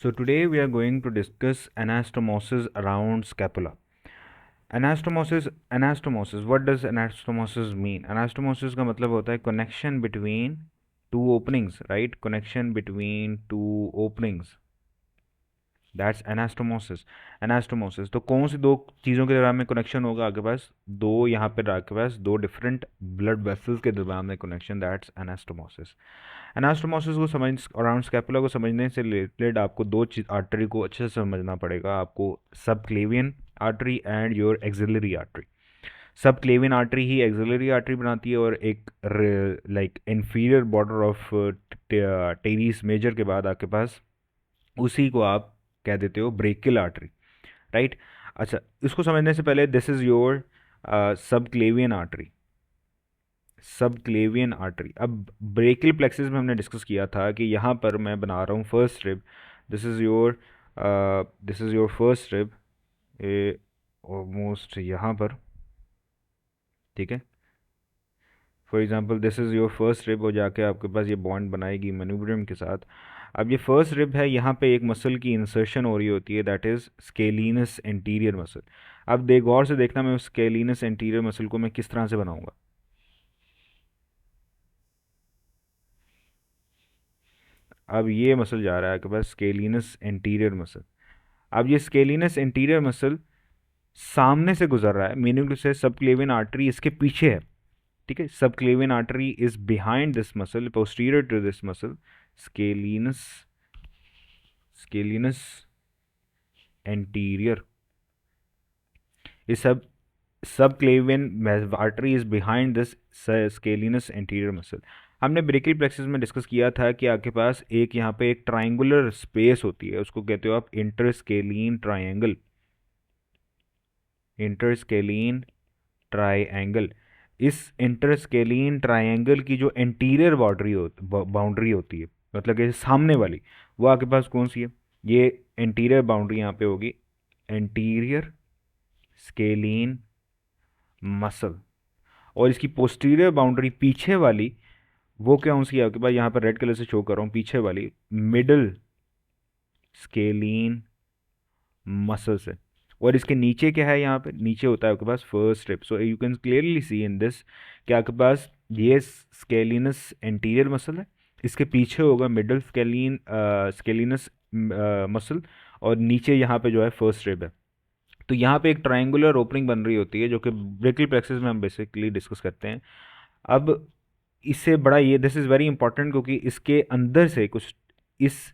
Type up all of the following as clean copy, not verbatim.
So today we are going to discuss anastomosis around scapula. Anastomosis. What does anastomosis mean? Anastomosis का मतलब होता है connection between two openings, right? Connection between two openings. That's anastomosis. तो कौन सी दो चीज़ों के दरम्यान में कनेक्शन होगा आपके पास? दो यहाँ पे आपके पास दो डिफरेंट ब्लड वेसल्स के दरम्यान में कनेक्शन, दैट्स एनास्टोमोसिस। एनास्टोमोसिस को समझ अराउंड स्कैपुला को समझने से रिलेटेड आपको दो चीज आर्टरी को अच्छे से समझना पड़ेगा। आपको subclavian artery and your axillary artery. Subclavian artery ही एक्सिलरी आर्टरी बनाती है, और एक like inferior border of teres major के बाद आपके पास उसी को आप कह देते हो ब्रेकियल आर्टरी, राइट। अच्छा, इसको समझने से पहले this is your subclavian artery. Subclavian artery. अब ब्रेकियल प्लेक्सिस में हमने डिस्कस किया था कि यहाँ पर मैं बना रहा हूँ first rib. This is your first rib, almost यहाँ पर, ठीक है। For example this is your first rib, और जाके आपके पास ये बॉन्ड बनाएगी मेन्यूब्रियम के साथ। अब ये फर्स्ट रिब है, यहाँ पे एक मसल की इंसर्शन हो रही होती है, दैट इज़ स्केलिनस एंटीरियर मसल। अब गौर से देखना, मैं उस स्केलिनस एंटीरियर मसल को मैं किस तरह से बनाऊंगा। अब ये मसल जा रहा है आपके पास स्केलिनस एंटीरियर मसल। अब ये स्केलिनस एंटीरियर मसल सामने से गुजर रहा है, meaning to say subclavian artery इसके पीछे है, ठीक है। Subclavian artery is behind this muscle, posterior to this muscle, scalenus scalenus anterior. इस subclavian artery is behind this scalenus anterior muscle. हमने ब्रेकियल प्लेक्सिस में डिस्कस किया था कि आपके पास एक यहाँ पे एक ट्राइंगुलर स्पेस होती है, उसको कहते हो आप इंटरस्केलीन ट्राइंगल। इंटरस्केलीन ट्राइंगल। इस इंटरस्केलीन ट्राइंगल की जो एंटीरियर बाउंड्री होती है, मतलब कि सामने वाली, वो आपके पास कौन सी है? ये एंटीरियर बाउंड्री यहाँ पे होगी एंटीरियर स्केलीन मसल। और इसकी पोस्टीरियर बाउंड्री पीछे वाली, वो क्या सी है आपके पास? यहाँ पर रेड कलर से शो कर रहा हूँ, पीछे वाली मिडल स्केलीन मसल से। और इसके नीचे क्या है? यहाँ पे नीचे होता है आपके पास first rib. So you can clearly see in this कि आपके पास ये स्केलिनस एंटीरियर मसल है, इसके पीछे होगा मिडल स्केलिनस मसल, और नीचे यहाँ पे जो है फर्स्ट रिब है। तो यहाँ पे एक ट्रायंगुलर ओपनिंग बन रही होती है, जो कि ब्रेकियल प्लेक्सिस में हम बेसिकली डिस्कस करते हैं। अब इससे बड़ा ये दिस इज़ वेरी इंपॉर्टेंट, क्योंकि इसके अंदर से कुछ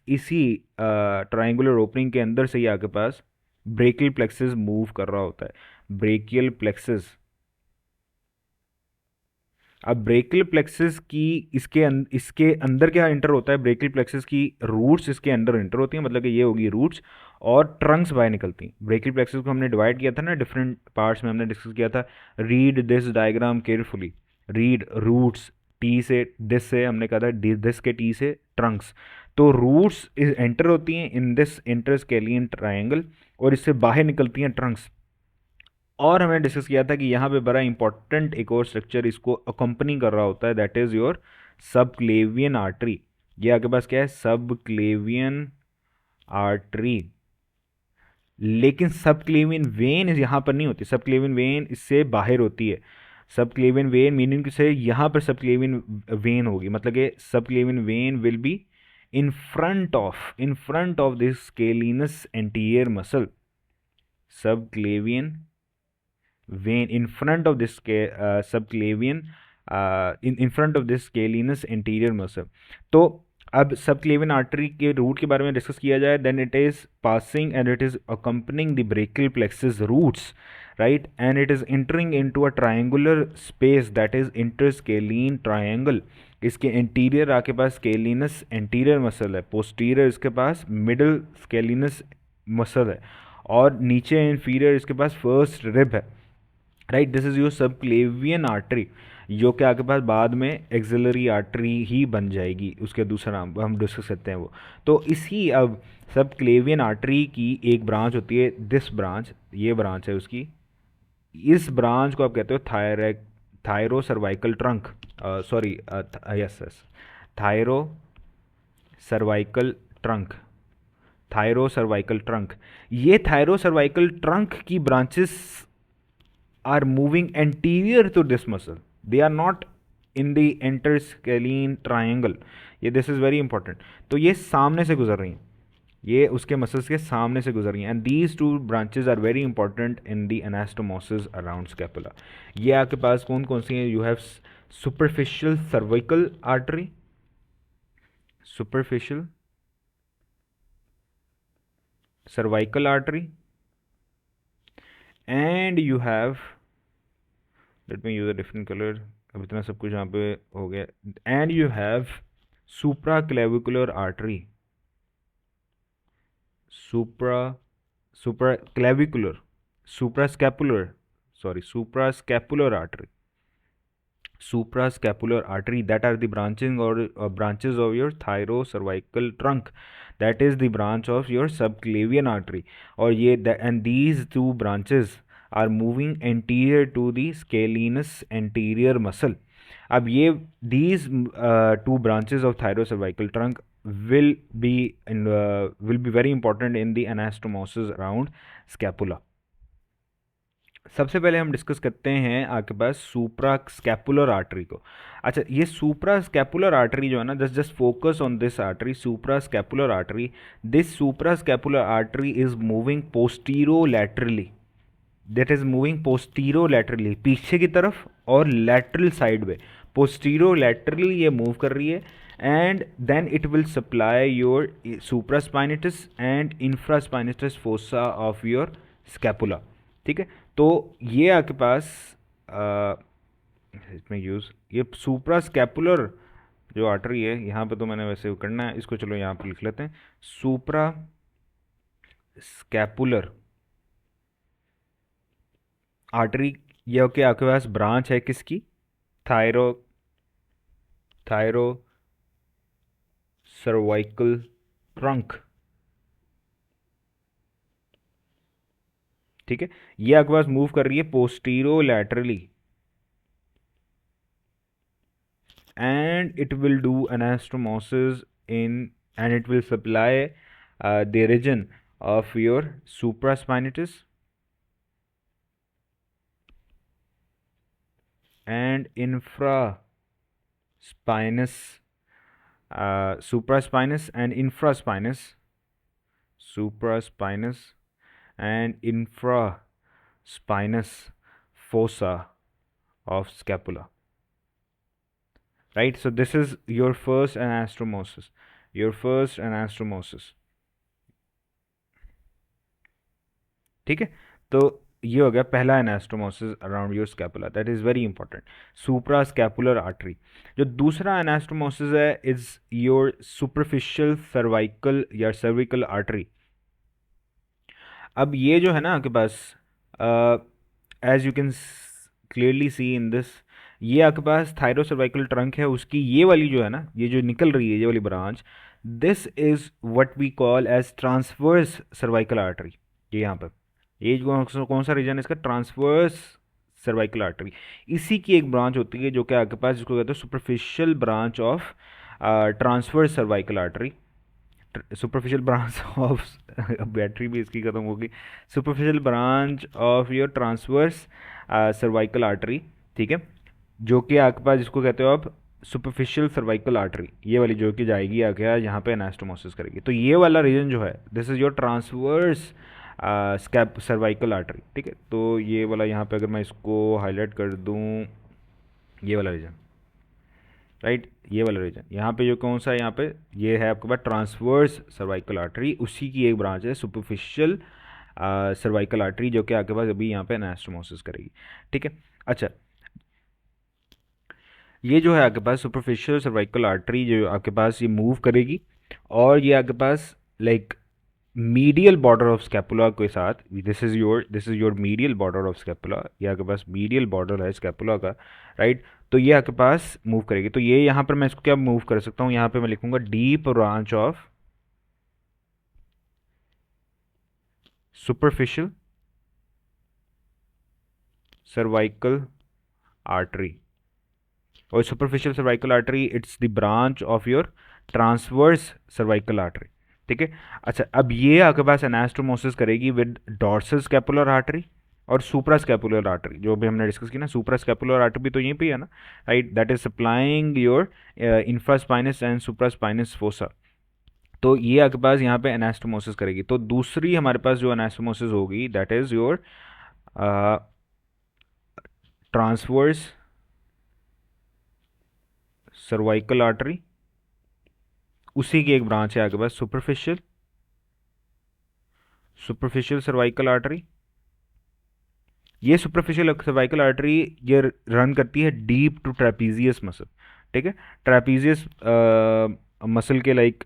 इसी ट्रायंगुलर ओपनिंग के अंदर से ही आपके पास ब्रेकियल प्लेक्सिस मूव कर रहा होता है। Brachial plexus. अब ब्रेकियल प्लेक्सिस की इसके अंदर क्या इंटर होता है? ब्रेकियल प्लेक्सिस की रूट्स इसके अंदर इंटर होती हैं, मतलब कि ये होगी रूट्स, और ट्रंक्स बाहर निकलती हैं। ब्रेकियल प्लेक्सिस को हमने डिवाइड किया था ना डिफरेंट पार्ट्स में, हमने डिस्कस किया था। Read this diagram carefully. Read roots, टी से दिस से हमने कहा था, दिस के टी से ट्रंक्स। तो रूट्स एंटर होती हैं इन दिस इंटरस्केलियन ट्रायंगल, और इससे बाहर निकलती हैं ट्रंक्स। और हमने डिस्कस किया था कि यहाँ पे बड़ा इंपॉर्टेंट एक और स्ट्रक्चर इसको अकम्पनी कर रहा होता है, that is your subclavian artery. ये आपके पास क्या है? Subclavian artery. लेकिन सबक्लेवियन वेन यहाँ पर नहीं होती, सबक्लेवियन वेन इससे बाहर होती है। सबक्लेवियन वेन मीनिंग से यहाँ पर सबक्लेवियन वेन होगी, मतलब कि subclavian vein will be in front of this scalenus anterior muscle. Subclavian vein in front of this subclavian in front of this scalenus anterior muscle। तो अब सबक्लेवियन आर्टरी के root के बारे में डिस्कस किया जाए, then it is passing and it is accompanying the brachial plexus roots, right, and it is entering into a triangular space that is interscalene triangle. इसके interior आपके पास स्केलिनस एंटीरियर मसल है, posterior इसके पास middle स्केलिनस muscle है, और नीचे inferior इसके पास फर्स्ट रिब है, right. This is your subclavian artery, जो कि आपके पास बाद में एक्सिलरी आर्टरी ही बन जाएगी, उसके दूसरा नाम हम डिस्कस करते हैं वो। तो इसी अब सबक्लेवियन आर्टरी की एक ब्रांच होती है, दिस ब्रांच, ये ब्रांच है उसकी। इस ब्रांच को आप कहते हो thyro cervical trunk, sorry, yes yes, thyro cervical trunk. Thyro cervical trunk, ये थायरो सर्वाइकल ट्रंक की branches are moving anterior to this muscle, they are not in the interscalene triangle, ये दिस इज़ वेरी इंपॉर्टेंट। तो ये सामने से गुजर रही हैं, ये उसके मसल्स के सामने से गुजर रही हैं, and these two branches are very important in the anastomosis around scapula. ये आपके पास कौन कौन सी हैं? You have superficial cervical artery, superficial cervical artery, and you have, let me use a different color, अब इतना सब कुछ यहाँ पे हो गया, and you have supraclavicular artery, supraclavicular, suprascapular, sorry, suprascapular artery, suprascapular artery, that are the branching or branches of your thyrocervical trunk, that is the branch of your subclavian artery, और ये and these two branches are moving anterior to the scalenus anterior muscle. अब ये these two branches of thyrocervical trunk will be very important in the anastomosis around scapula. सबसे पहले हम discuss करते हैं आपके पास सुप्रा स्कैपुलर आर्टरी को। अच्छा, ये सुप्रा स्कैपुलर आर्टरी जो है ना, just focus on this artery, supra scapular artery. This supra scapular artery is moving postero laterally, that is moving postero laterally, पीछे की तरफ और लैटरल साइड में, पोस्टीरो लैटरली ये मूव कर रही है, and then it will supply your supraspinatus and infraspinatus fossa of your scapula. ठीक है, तो ये आपके पास इसमें यूज़, ये सुप्रा स्कैपुलर जो आर्टरी है, यहाँ पे तो मैंने वैसे करना है इसको, चलो यहाँ पे लिख लेते हैं, सुप्रा स्कैपुलर आर्टरी, ये कि आपके पास ब्रांच है किसकी? Thyro cervical trunk. ठीक है, ये आपके पास मूव कर रही है postero laterally, and it will do anastomosis in, and it will supply the region of your supraspinatus and infraspinous, supraspinous and infraspinous, supraspinous and infraspinous fossa of scapula. Right, so this is your first anastomosis, ठीक है, तो ये हो गया पहला anastomosis around your scapula, that is very important, supra scapular artery. जो दूसरा anastomosis है इज योर सुपरफिशियल सर्वाइकल या सर्विकल आर्टरी। अब ये जो है ना आपके पास, as you can clearly see in this, ये आपके पास थायरो सर्वाइकल ट्रंक है, उसकी ये वाली जो है ना, ये जो निकल रही है ये वाली branch, this is what we call as transverse cervical artery. ये यहाँ पर ये कौन सा रीजन है इसका? Transverse cervical artery. इसी की एक ब्रांच होती है जो कि आपके पास, जिसको कहते हैं superficial branch of transverse cervical artery, superficial branch of battery भी इसकी खत्म होगी, superficial branch of your transverse cervical artery. ठीक है, जो कि आपके पास, जिसको कहते हो आप सुपरफिशियल सर्वाइकल आर्टरी, ये वाली जो कि जाएगी आगे यहाँ पे एनास्टोमोसिस करेगी। तो ये वाला रीजन जो है, this is your transverse scap cervical artery. ठीक है, तो ये वाला यहाँ पे अगर मैं इसको हाईलाइट कर दूँ, ये वाला रीजन, राइट, ये वाला रीजन यहाँ पे जो कौन सा है, यहाँ पे ये है आपके पास ट्रांसवर्स सर्वाइकल आर्टरी, उसी की एक ब्रांच है सुपरफिशियल सर्वाइकल आर्टरी, जो कि आपके पास अभी यहाँ पे एनास्टोमोसिस करेगी। ठीक है, अच्छा, ये जो है आपके पास सुपरफिशियल सर्वाइकल आर्टरी जो आपके पास ये मूव करेगी, और ये आपके पास like medial border of scapula के साथ, this is your medial border of scapula, ये आपके पास मीडियल बॉर्डर है स्कैपुला का, राइट। तो ये आपके पास मूव करेगी, तो ये यहाँ पर मैं इसको क्या मूव कर सकता हूँ, यहाँ पे मैं लिखूंगा deep branch of superficial cervical artery, और superficial cervical artery it's the branch of your transverse cervical artery. ठीक है। अच्छा, अब ये आपके पास एनास्टोमोसिस करेगी विद डॉर्सल स्कैपुलर आर्टरी और सुप्रा स्कैपुलर आर्टरी, जो भी हमने डिस्कस की ना, सुप्रा स्कैपुलर आर्टरी भी तो यहीं पे है ना, right, that is supplying your infraspinous and supraspinous fossa. तो ये आपके पास यहाँ पे एनास्टोमोसिस करेगी। तो दूसरी हमारे पास जो एनास्टोमोसिस होगी that is your transverse cervical artery, उसी की एक ब्रांच है आपके पास सुपरफिशियल सुपरफिशियल सर्वाइकल आर्टरी। ये सुपरफिशियल सर्वाइकल आर्टरी ये रन करती है डीप टू ट्रेपीजियस मसल, ठीक है। ट्रेपीजियस मसल के लाइक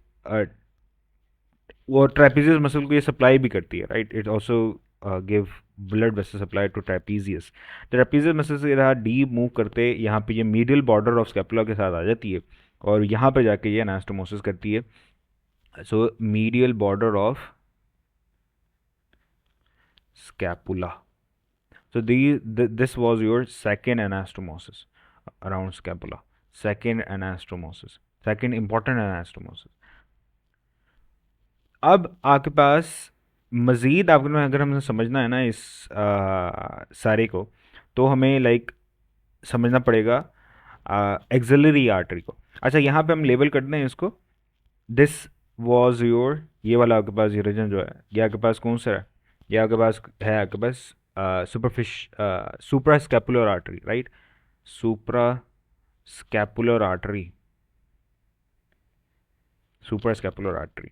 वो ट्रेपीजियस मसल को ये सप्लाई भी करती है, right, it also give blood vessel supply to trapezius. Trapezius muscle से यहाँ डीप मूव करते यहाँ पे ये मीडियल बॉर्डर ऑफ स्कैपुला के साथ आ जाती है और यहाँ पे जाके ये एनास्टोमोसिस करती है। So medial border of scapula. So this was your second anastomosis around scapula. Second anastomosis. Second important anastomosis. अब आपके पास मज़ीद आपको अगर हमें समझना है ना इस सारे को, तो हमें लाइक समझना पड़ेगा एक्सिलरी आर्टरी को। अच्छा, यहाँ पे हम लेबल करते हैं इसको, दिस वॉज योर, ये वाला आपके पास ये रीजन जो है ये आपके पास कौन सा है, ये आपके पास है आपके पास सुप्रा स्कैपुलर आर्टरी, राइट, सुप्रा scapular artery, supra scapular artery.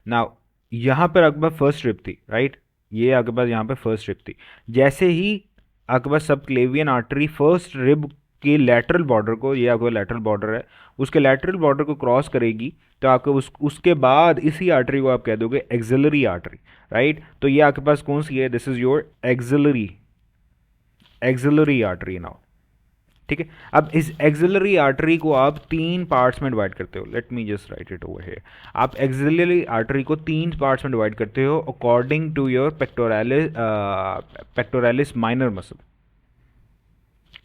Now यहाँ पर आपके पास फर्स्ट रिब थी, राइट, ये आपके पास यहाँ पे फर्स्ट रिब थी। जैसे ही आपके पास सबक्लेवियन आर्टरी फर्स्ट रिब के लैटरल बॉर्डर को, ये आपका लैटरल बॉर्डर है, उसके लैटरल बॉर्डर को क्रॉस करेगी तो आपको उसके बाद इसी आर्टरी को आप कह दोगे एक्सिलरी आर्टरी, राइट। तो ये आपके पास कौन सी है, this is your axillary artery now, ठीक है। अब इस एक्सिलरी आर्टरी को आप तीन पार्ट्स में डिवाइड करते हो, let me just write it over here. आप एक्सिलरी आर्टरी को तीन पार्ट्स में डिवाइड करते हो according to your pectoralis minor muscle.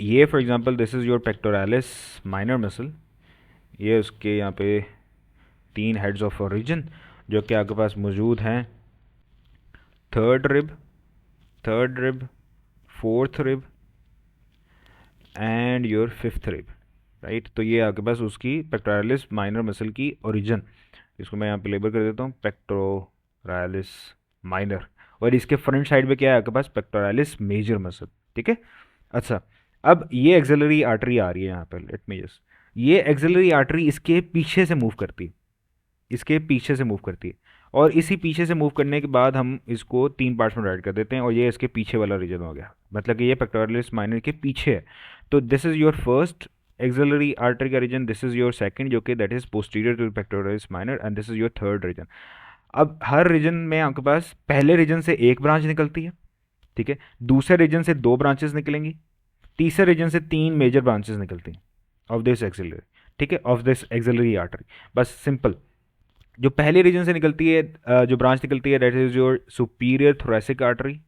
ये for example this is your pectoralis minor muscle, ये उसके यहाँ पे तीन हेड्स ऑफ ओरिजिन जो कि आपके पास मौजूद हैं, third rib, fourth rib end your fifth rib, right. तो ये आपके पास उसकी पेक्टोरालिस माइनर मसल की ओरिजिन, इसको मैं यहाँ पे लेबल कर देता हूँ पेक्टोरालिस माइनर, और इसके फ्रंट साइड पे क्या है आपके पास पेक्टोरालिस मेजर मसल, ठीक है। अच्छा, अब ये एक्सिलरी आर्टरी आ रही है यहाँ पर, लेट मी जस्ट, ये एक्सिलरी आर्टरी इसके पीछे से मूव करती है, इसके पीछे से मूव करती है, और इसी पीछे से मूव करने के बाद हम इसको तीन पार्ट्स में डिवाइड कर देते हैं और ये इसके पीछे वाला रीजन हो गया, मतलब कि ये पेक्टोरालिस माइनर के पीछे है। तो this is your first axillary artery का region, this is your second जो कि that is posterior to pectoralis minor, and this is your third region. अब हर रीजन में आपके पास पहले रीजन से एक ब्रांच निकलती है, ठीक है, दूसरे रीजन से दो ब्रांचेस निकलेंगी, तीसरे रीजन से तीन मेजर ब्रांचेस निकलती हैं ऑफ दिस एक्सिलरी, ठीक है, ऑफ दिस एक्सिलरी आर्टरी। बस सिंपल, जो पहले रीजन से निकलती है जो ब्रांच निकलती है that is your superior thoracic artery,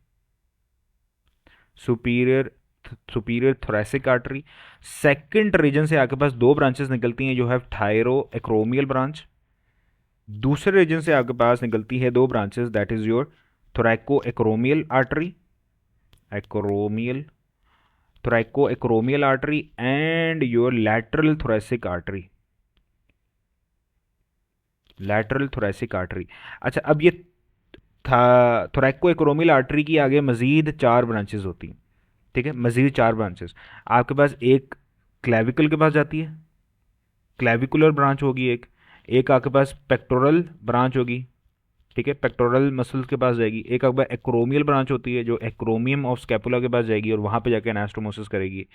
superior thoracic artery. Second region से आपके पास दो ब्रांचेस निकलती हैं जो है थायरो एक्रोमियल ब्रांच, दूसरे रीजन से आपके पास निकलती है दो branches that is your thoraco acromial artery, acromial thoraco acromial artery and your lateral thoracic artery, lateral thoracic artery. अच्छा, अब ये थोरैको एक्रोमियल आर्टरी की आगे मजीद चार ब्रांचेस होती हैं, ठीक है, मजीद चार ब्रांचेस आपके पास, एक क्लेविकल के पास जाती है, क्लेविकुलर ब्रांच होगी, एक आपके पास पेक्टोरल ब्रांच होगी, ठीक है, पेक्टोरल मसल के पास जाएगी, एक आपके पास एक्रोमियल ब्रांच होती है जो एक्रोमियम ऑफ स्कैपुला के पास जाएगी और वहाँ पे जाके एनास्टोमोसिस करेगी,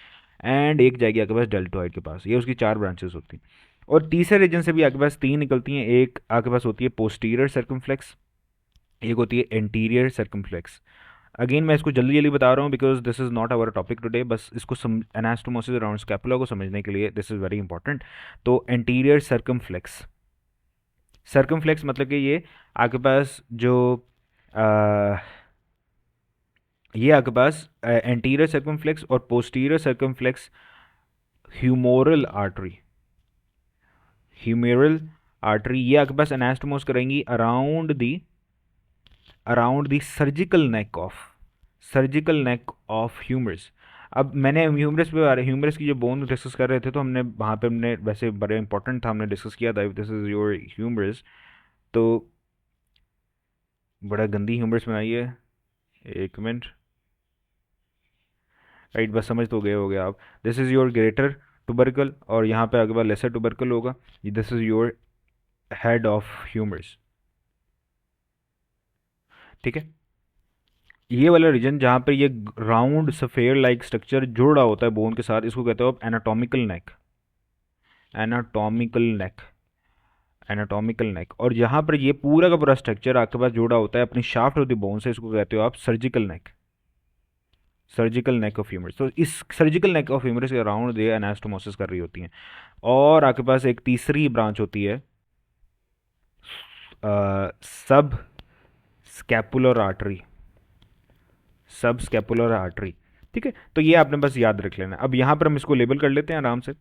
एंड एक जाएगी आपके पास डेल्टोइड के पास, ये उसकी चार ब्रांचेस होती हैं। और तीसरे रीजन से भी आपके पास तीन निकलती हैं, एक आपके पास होती है पोस्टीरियर सर्कमफ्लेक्स, एक होती है एंटीरियर सर्कमफ्लेक्स। अगेन मैं इसको जल्दी जल्दी बता रहा हूँ because this is not our topic today, बस इसको एनास्टोमोसिस अराउंड स्कैपुला को समझने के लिए दिस इज़ वेरी इंपॉर्टेंट। तो एंटीरियर सर्कमफ्लेक्स, सर्कमफ्लेक्स मतलब कि ये आपके पास जो ये आपके पास एंटीरियर सर्कमफ्लेक्स और posterior circumflex humoral artery, humeral artery, ये आपके पास एनास्टोमोस करेंगी around the surgical neck of humerus. अब मैंने ह्यूमरस की जो बोन डिस्कस कर रहे थे, तो हमने वहाँ पे हमने वैसे बड़े इंपॉर्टेंट था, हमने डिस्कस किया था, दिस इज़ योर ह्यूमरस। तो बड़ा गंदी ह्यूमरस बनाई है, एक मिनट, राइट, बस समझ तो गए हो गया आप। This is your greater tubercle, और यहाँ पे आगे बाद लेसर टुबरकल होगा। This is your head of humerus, ठीक है। ये वाला रीजन जहाँ पे ये राउंड सफ़ेयर लाइक स्ट्रक्चर जुड़ा होता है बोन के साथ, इसको कहते हो आप एनाटॉमिकल नेक, एनाटॉमिकल नेक, एनाटॉमिकल नेक। और जहाँ पर ये पूरा का पूरा स्ट्रक्चर आपके पास जुड़ा होता है अपनी शाफ्ट ऑफ द बोन से, इसको कहते हो आप surgical neck, surgical neck of humerus. तो इस सर्जिकल नेक ऑफ ह्यूमरस के अराउंड ये एनास्टोमोसिस कर रही होती हैं। और आपके पास एक तीसरी ब्रांच होती है सब स्कैपुलर आर्टरी, सब स्कैपुलर आर्टरी, ठीक है। तो ये आपने बस याद रख लेना। अब यहाँ पर हम इसको लेबल कर लेते हैं आराम से।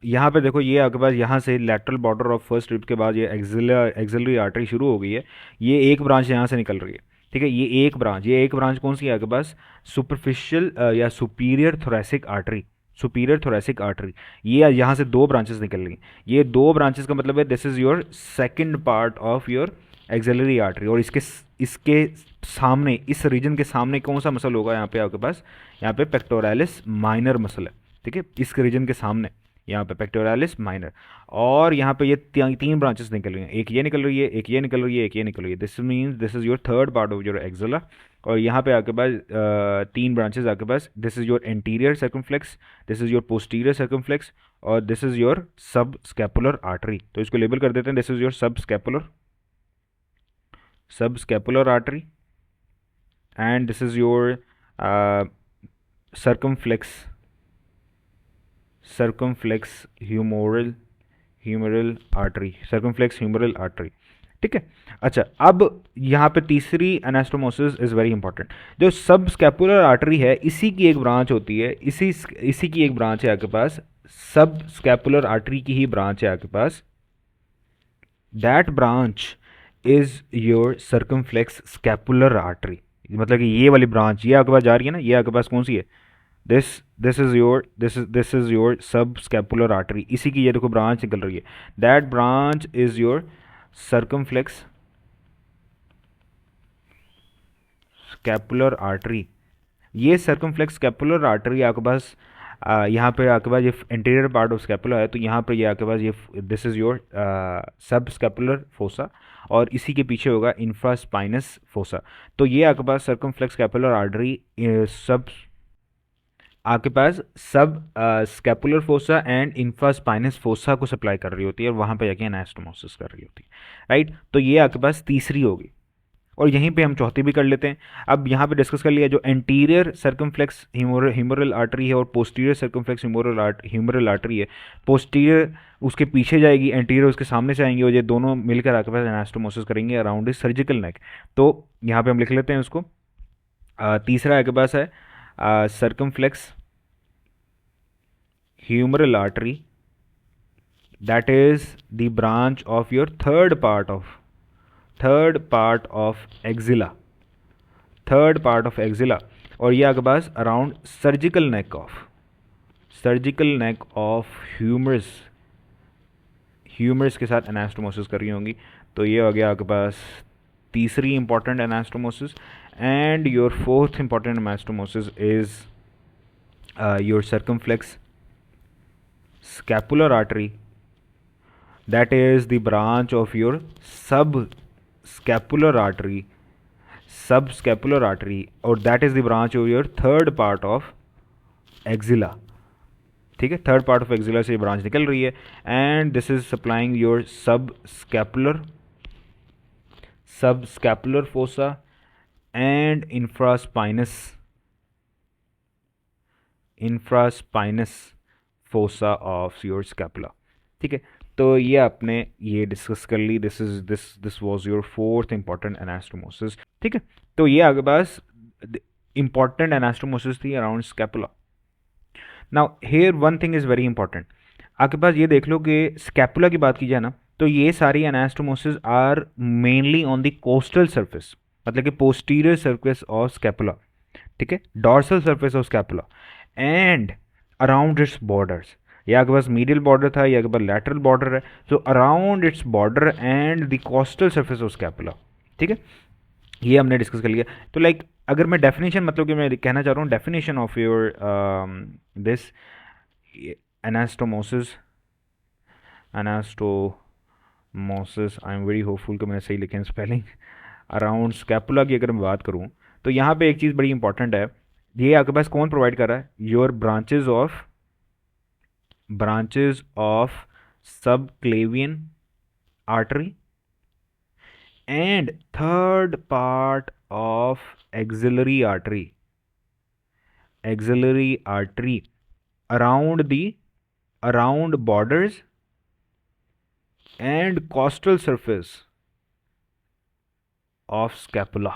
यहाँ पे देखो, ये आपके पास यहाँ से lateral border of first rib के बाद ये एक्सिलरी आर्टरी शुरू हो गई है। ये एक ब्रांच यहाँ से निकल रही है, ठीक है। ये एक ब्रांच कौन सी है आपके पास? सुपरफिशियल या superior thoracic artery, superior thoracic artery. ये यहाँ से दो ब्रांचेस निकल रही हैं। ये दो ब्रांचेस का मतलब है this is your second part of your axillary artery. और इसके सामने, इस रीजन के सामने कौन सा मसल होगा यहाँ पे आपके पास? यहाँ पे पेक्टोरालिस माइनर मसल है, ठीक है। इस रीजन के सामने यहाँ पे पेक्टोरालिस माइनर। और यहाँ पे ये तीन ब्रांचेस निकल रही हैं, एक ये निकल रही है, एक ये निकल रही है, एक ये निकल रही है। This means this is your third part of your axilla. और यहाँ पे आपके पास तीन ब्रांचेस आपके पास, this is your anterior circumflex, this is your posterior circumflex, और this is your sub scapular artery. तो इसको लेबल कर देते हैं, this is your sub scapular artery, and this is your circumflex humeral artery, circumflex humeral artery, ठीक है। अच्छा, अब यहाँ पे तीसरी एनास्टोमोसिस इज़ वेरी इंपॉर्टेंट। जो सब स्कैपुलर आर्टरी है, इसी की एक ब्रांच होती है, इसी की एक ब्रांच है आपके पास, सब स्कैपुलर आर्टरी की ही ब्रांच है आपके पास। That branch is your circumflex scapular artery. मतलब कि ये वाली ब्रांच, ये आपके पास जा रही है ना, ये आपके पास कौन सी है? This is your sub scapular artery. इसी की ये देखो ब्रांच निकल रही है। That branch is your circumflex scapular artery. ये सर्कमफ्लेक्स स्कैपुलर आर्टरी आपके पास यहाँ पे आपके पास ये इंटीरियर पार्ट ऑफ स्कैपुला है, तो यहाँ पे ये आपके पास ये this is your sub scapular fossa, और इसी के पीछे होगा इंफ्रास्पाइनस फोसा। तो ये आपके पास सर्कमफ्लेक्स स्कैपुलर आर्टरी सब आपके पास सब scapular fossa and infraspinous fossa को सप्लाई कर रही होती है, और वहाँ पे जाके एनास्टोमोसिस कर रही होती है, राइट। तो ये आपके पास तीसरी होगी, और यहीं पे हम चौथी भी कर लेते हैं। अब यहाँ पे डिस्कस कर लिया जो एंटीरियर सर्कमफ्लेक्स ह्यूमरल आर्टरी है, और पोस्टीरियर सर्कमफ्लेक्स ह्यूमरल आर्टरी है। पोस्टीरियर उसके पीछे जाएगी, एंटीरियर उसके सामने से आएंगे, और ये दोनों मिलकर आपके पास एनास्टोमोसिस करेंगे अराउंड इस सर्जिकल नेक। तो यहाँ पे हम लिख लेते हैं उसको। तीसरा आपके पास है circumflex humeral artery, that is the branch of your third part of axilla, और ये आपके पास around surgical neck of humerus के साथ एनास्टोमोसिस कर रही होंगी। तो ये हो गया आपके पास तीसरी important anastomosis. And your fourth important anastomosis is your circumflex scapular artery, that is the branch of your subscapular artery, और that is the branch of your third part of axilla, ठीक है। थर्ड पार्ट ऑफ एक्सिला से ये branch निकल रही है, and this is supplying your sub scapular fossa and infraspinous fossa of your scapula, ठीक है। तो ये आपने ये डिस्कस कर ली। This was your fourth important anastomosis, ठीक है। तो ये आपके पास इंपॉर्टेंट एनास्टोमोसिस थी around scapula. Now here one thing is very important. आपके पास ये देख लो कि स्कैपुला की बात की जाए ना, तो ये सारी anastomosis are mainly on the costal surface, मतलब कि पोस्टीरियर सरफेस ऑफ स्कैपुला, ठीक है, dorsal surface of scapula and around its borders. ये आपके पास मीडियल बॉर्डर था, ये आपके पास लैटरल बॉर्डर है, तो around its border and the costal surface of scapula, ठीक है, ये हमने डिस्कस कर लिया। तो लाइक अगर मैं डेफिनेशन, मतलब कि मैं कहना चाह रहा हूँ definition of your this anastomosis, anastomosis, I am very hopeful कि मैंने सही लिखे स्पेलिंग, अराउंड स्कैपुला की अगर मैं बात करूँ, तो यहाँ पे एक चीज़ बड़ी इंपॉर्टेंट है, ये आपके पास कौन प्रोवाइड कर रहा है, your branches of subclavian artery and third part of axillary artery around borders and costal surface of scapula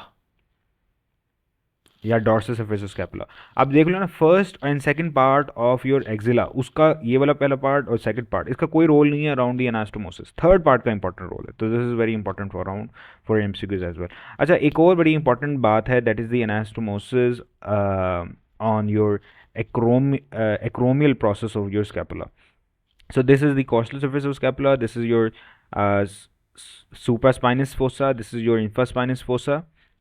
या डॉर्सल सरफेस ऑफ स्कैपुला। अब देख लो ना, first and second part of your axilla, उसका ये वाला पहला पार्ट और सेकंड पार्ट, इसका कोई रोल नहीं है around the anastomosis, third part का इंपॉर्टेंट रोल है। तो this is very important for around for MCQs as well. अच्छा, एक और बड़ी इंपॉर्टेंट बात है, that is the anastomosis on your acromial process of your scapula. So this is the costal surface of scapula, this is your supraspinous fossa, this is your infraspinous fossa,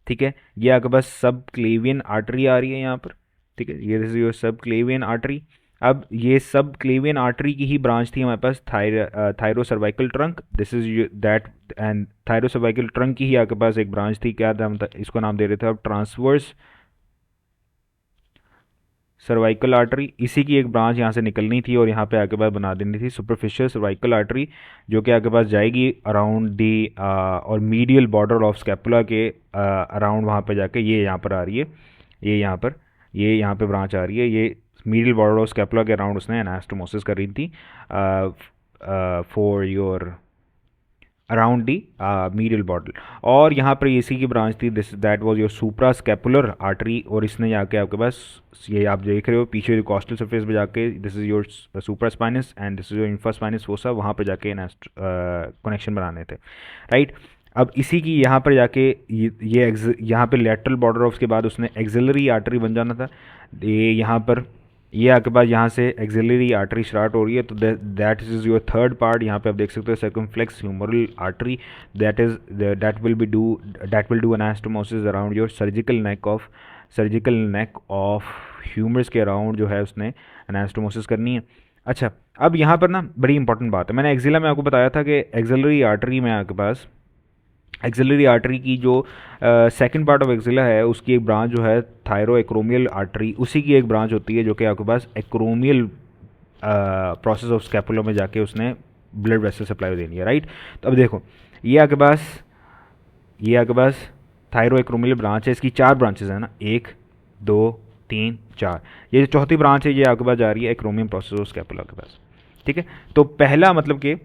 ठीक है, ये आपके पास सब क्लेवियन आर्टरी आ रही है यहाँ पर, ठीक है, ये दिस इज योर सब क्लेवियन आर्टरी। अब ये सब क्लेवियन आर्टरी की ही ब्रांच थी हमारे पास thyro cervical trunk, this is that, and thyro cervical trunk की ही आपके पास एक ब्रांच थी, क्या था, हम इसको नाम दे रहे थे अब ट्रांसवर्स सर्वाइकल आर्टरी, इसी की एक ब्रांच यहाँ से निकलनी थी और यहाँ पे आके पास बना देनी थी सुपरफिशियल सर्वाइकल आर्टरी, जो कि आपके पास जाएगी अराउंड दी और मीडियल बॉर्डर ऑफ स्कैपुला के अराउंड, वहाँ पे जाके ये यहाँ पर आ रही है, ये यहाँ पे ब्रांच आ रही है, ये मीडियल बॉर्डर ऑफ स्कैपुला के अराउंड उसने एनास्टोमोसिस कर रही थी for your around the medial border. और यहाँ पर इसी की ब्रांच थी, this that was your supra scapular artery, और इसने जाके आपके पास ये आप देख रहे हो पीछे कॉस्टल सरफेस पे जाके, this is your supra spinous and this is your infraspinous fossa, वहाँ पे जाके कनेक्शन बनाने थे, राइट। अब इसी की यहाँ पर जाके ये यहाँ पे लेटरल बॉर्डर ऑफ, उसके बाद उसने एक्सिलरी आर्टरी बन जाना था, ये यहाँ पर, ये आपके पास यहाँ से एक्सिलरी आर्टरी स्टार्ट हो रही है, तो that is your third part, यहाँ पे आप देख सकते हो circumflex humeral artery, that will do anastomosis around your surgical neck of humerus के अराउंड जो है उसने एनास्टोमोसिस करनी है। अच्छा, अब यहाँ पर ना बड़ी इंपॉर्टेंट बात है, मैंने एक्सिला में आपको बताया था कि एक्सिलरी आर्टरी में आपके पास एक्सिलरी आर्टरी की जो सेकंड पार्ट ऑफ एक्सिला है, उसकी एक ब्रांच जो है थायरो एक्रोमियल आर्टरी, उसी की एक ब्रांच होती है जो कि आपके पास एक्रोमियल प्रोसेस ऑफ स्कैपुला में जाके उसने ब्लड वेसल सप्लाई देनी है, राइट। तो अब देखो, ये आपके पास थायरो एक्रोमियल ब्रांच है, इसकी 4 ब्रांचेस हैं ना, 1 2 3 4, ये जो चौथी ब्रांच है ये आपके पास जा रही है एक्रोमियम प्रोसेस ऑफ स्कैपुला के पास, ठीक है। तो पहला मतलब कि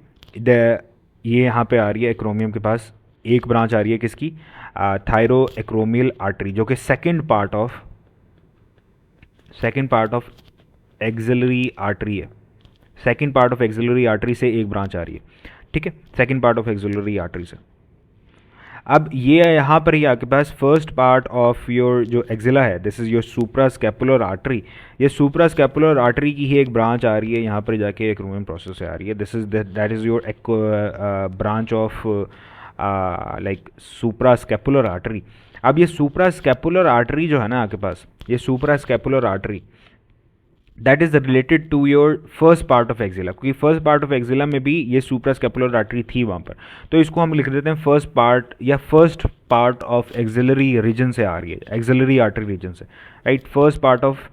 ये यहाँ पे आ रही है एक्रोमियम के पास एक ब्रांच आ रही है किसकी, थायरो एक्रोमियल आर्टरी, जो कि second part of axillary artery है, second part of axillary artery से एक ब्रांच आ रही है, ठीक है, second part of axillary artery से। अब ये यहाँ पर ही आपके पास फर्स्ट पार्ट ऑफ योर जो एक्सिला है, this is your supra scapular artery, ये सुप्रा स्कैपुलर आर्टरी की ही एक ब्रांच आ रही है, यहाँ पर जाके एक्रोमियम प्रोसेस से आ रही है, this is that is your branch of like supra scapular artery. अब ये सुप्रा स्कैपुलर आर्टरी जो है ना आपके पास, ये supra scapular artery that is related to your first part of axilla, क्योंकि फर्स्ट पार्ट ऑफ एक्सिला में भी ये सुप्रा स्कैपुलर आर्टरी थी वहाँ पर, तो इसको हम लिख देते हैं फर्स्ट पार्ट या first part of axillary region से आ रही है, एक्सिलरी आर्टरी रीजन से, right, first part of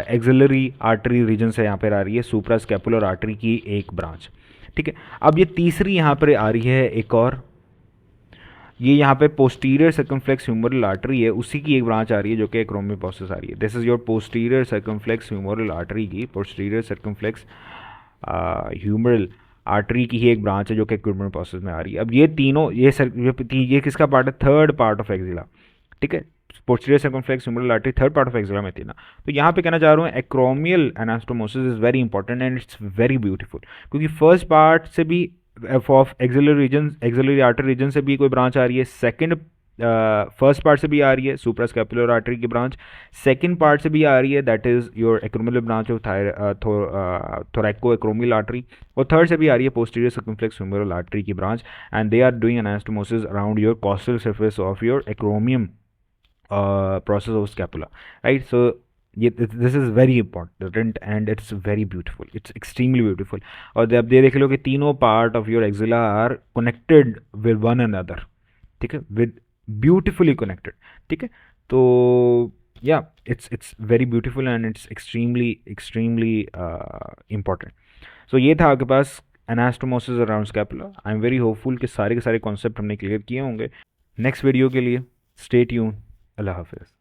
axillary artery region से यहाँ पर आ रही है सुप्रा स्कैपुलर आर्टरी की एक ब्रांच, ठीक है। अब ये तीसरी यहाँ पर आ रही है एक और, ये यहाँ पे पोस्टीरियर सर्कमफ्लेक्स ह्यूमरल आर्टरी है, उसी की एक ब्रांच आ रही है जो कि एक्रोमियम प्रोसेस आ रही है, this is your posterior circumflex humeral artery की, पोस्टीरियर सर्कमफ्लेक्स ह्यूमरल आर्टरी की ही एक ब्रांच है जो कि एक्रोमियम प्रोसेस में आ रही है। अब ये तीनों ये किसका पार्ट है, थर्ड पार्ट ऑफ एक्सिला, ठीक है, posterior circumflex humeral artery third part of axilla में थी ना, तो यहाँ पे कहना चाह रहा हूँ acromial anastomosis is very important and it's very beautiful, क्योंकि फर्स्ट पार्ट से भी of axillary region, axillary artery region से भी कोई ब्रांच आ रही है, सेकंड फर्स्ट पार्ट से भी आ रही है सुप्रास्कैपुलर आर्टरी की ब्रांच, सेकंड पार्ट से भी आ रही है that is your acromial branch of thoraco acromial artery, और थर्ड से भी आ रही है पोस्टीरियर सर्कमफ्लेक्स ह्यूमरल आर्टरी की branch, and they are doing anastomosis around your costal surface of your acromion process of scapula, right? So this is very important and it's very beautiful, it's extremely beautiful. और अब ये देख लो कि तीनों part of your axilla are connected with one another, ठीक है, with beautifully connected, ठीक है। तो yeah it's very beautiful and it's extremely important. So ये था आपके पास anastomosis around scapula. I am very hopeful कि सारे के सारे कॉन्सेप्ट हमने क्लियर किए होंगे। नेक्स्ट वीडियो के लिए स्टे ट्यून। अल्लाह हाफिज़।